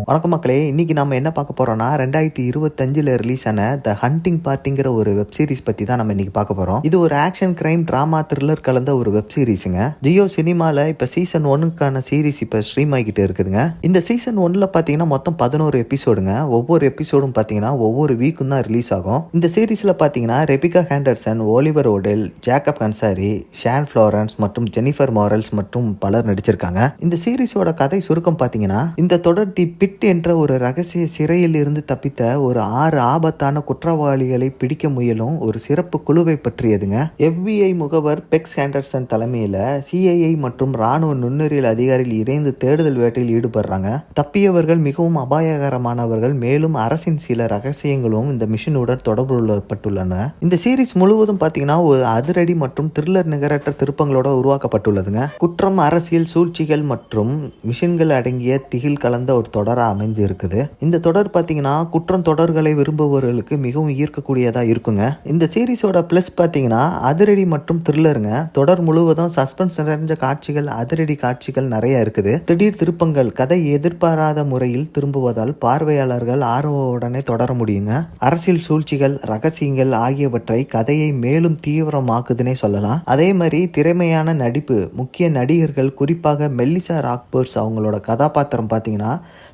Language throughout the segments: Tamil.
வணக்கம் மக்களே, இன்னைக்கு நம்ம என்ன பார்க்க போறோம்னா 2025ல ரிலீஸ் ஆன த ஹண்டிங் பார்ட்டிங்கிற ஒரு வெப் சீரிஸ் பத்தி தான் நம்ம இன்னைக்கு பார்க்க போறோம். இது ஒரு ஆக்ஷன் கிரைம் டிராமா த்ரில்லர் கலந்த ஒரு வெப் சீரிஸுங்க. ஜியோ சினிமால இப்ப சீசன் 1க்கான சீரிஸ் இப்ப ஸ்ட்ரீம் ஆகிட்டு இருக்குதுங்க. இந்த சீசன் 1ல பாத்தீங்கன்னா மொத்தம் 11 எபிசோடுங்க. ஒவ்வொரு எபிசோடும் பாத்தீங்கன்னா ஒவ்வொரு வீக்கும் தான் ரிலீஸ் ஆகும். இந்த சீரிஸ்ல பாத்தீங்கன்னா Rebecca Henderson, Oliver Odell, Jacob Ansari, Sean Florence மற்றும் ஜெனிஃபர் மாரல்ஸ் மற்றும் பலர் நடிச்சிருக்காங்க. இந்த சீரிஸோட கதை சுருக்கம் பாத்தீங்கன்னா, இந்த தொடர் தி பிட் என்ற ஒரு ரகசிய சிறையில் இருந்து தப்பித்த ஒரு 6 ஆபத்தான குற்றவாளிகளை பிடிக்க முயலும் ஒரு சிறப்பு குழுவை பற்றியதுங்க. FBI முகவர் பெக்ஸ் ஹேண்டர்சன் தலைமையில CIA மற்றும் ராணுவ நுண்ணுயிரியல் அதிகாரிகள் இணைந்து தேடுதல் வேட்டையில் ஈடுபடுறாங்க. தப்பியவர்கள் மிகவும் அபாயகரமானவர்கள், மேலும் அரசின் சில ரகசியங்களும் இந்த மிஷனுடன் தொடர்பு கொள்ளப்பட்டுள்ளன. இந்த சீரிஸ் முழுவதும் பாத்தீங்கன்னா ஒரு அதிரடி மற்றும் த்ரில்லர் நிகரற்ற திருப்பங்களோட உருவாக்கப்பட்டுள்ளதுங்க. குற்றம், அரசியல் சூழ்ச்சிகள் மற்றும் மிஷன்கள் அடங்கிய திகில் கலந்த ஒரு தொடரா அமைஞ்சு இருக்குது. இந்த தொடர் பாத்தீங்கன்னா குற்றம் தொடர்களை விரும்புபவர்களுக்கு மிகவும் ஈர்க்கக்கூடியதா இருக்குங்க. இந்த சீரிஸோட பிளஸ் பாத்தீங்கன்னா அதிரடி மற்றும் த்ரில்லருங்க. தொடர் முழுவதும் சஸ்பென்ஸ் நிறைஞ்ச காட்சிகள், அதிரடி காட்சிகள் நிறைய இருக்குது. திடீர் திருப்பங்கள், கதை எதிர்பாராத முறையில் திரும்புவதால் பார்வையாளர்கள் ஆர்வமுடனே தொடர முடியுங்க. அரசியல் சூழ்ச்சிகள், ரகசியங்கள் ஆகியவற்றை கதையை மேலும் தீவிரமாக்குதுன்னே சொல்லலாம். அதே மாதிரி திறமையான நடிப்பு, முக்கிய நடிகர்கள் குறிப்பாக மெல்லிசா ராக்பர்ஸ் அவங்களோட கதாபாத்திரம் பாத்தீங்கன்னா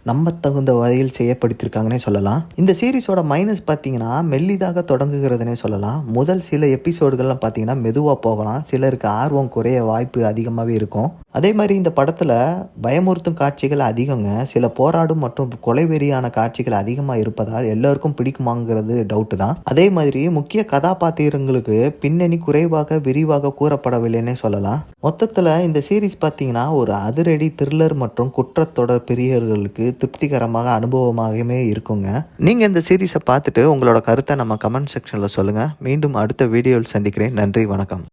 நம்ப தகுந்த வகையில் செய்யப்படுத்திருக்காங்கன்னே சொல்லலாம். இந்த சீரிஸோட மைனஸ் பார்த்தீங்கன்னா மெல்லிதாக தொடங்குகிறதுனே சொல்லலாம். முதல் சில எபிசோடுகள்லாம் பார்த்தீங்கன்னா மெதுவாக போகலாம், சிலருக்கு ஆர்வம் குறைய வாய்ப்பு அதிகமாகவே இருக்கும். அதே மாதிரி இந்த படத்தில் பயமுறுத்தும் காட்சிகள் அதிகங்க. சில போராடும் மற்றும் கொலைவெறியான காட்சிகள் அதிகமாக இருப்பதால் எல்லாருக்கும் பிடிக்குமாங்கிறது டவுட்டு தான். அதே மாதிரி முக்கிய கதாபாத்திரங்களுக்கு பின்னணி குறைவாக விரிவாக கூறப்படவில்லைன்னே சொல்லலாம். மொத்தத்தில் இந்த சீரிஸ் பார்த்தீங்கன்னா ஒரு அதிரடி த்ரில்லர் மற்றும் குற்றத்தொடர் பிரியர்களுக்கு திருப்திகரமாக அனுபவமாகவே இருக்குங்க. நீங்கள் இந்த சீரிஸை பார்த்துட்டு உங்களோட கருத்தை நம்ம கமெண்ட் செக்ஷனில் சொல்லுங்கள். மீண்டும் அடுத்த வீடியோவில் சந்திக்கிறேன். நன்றி, வணக்கம்.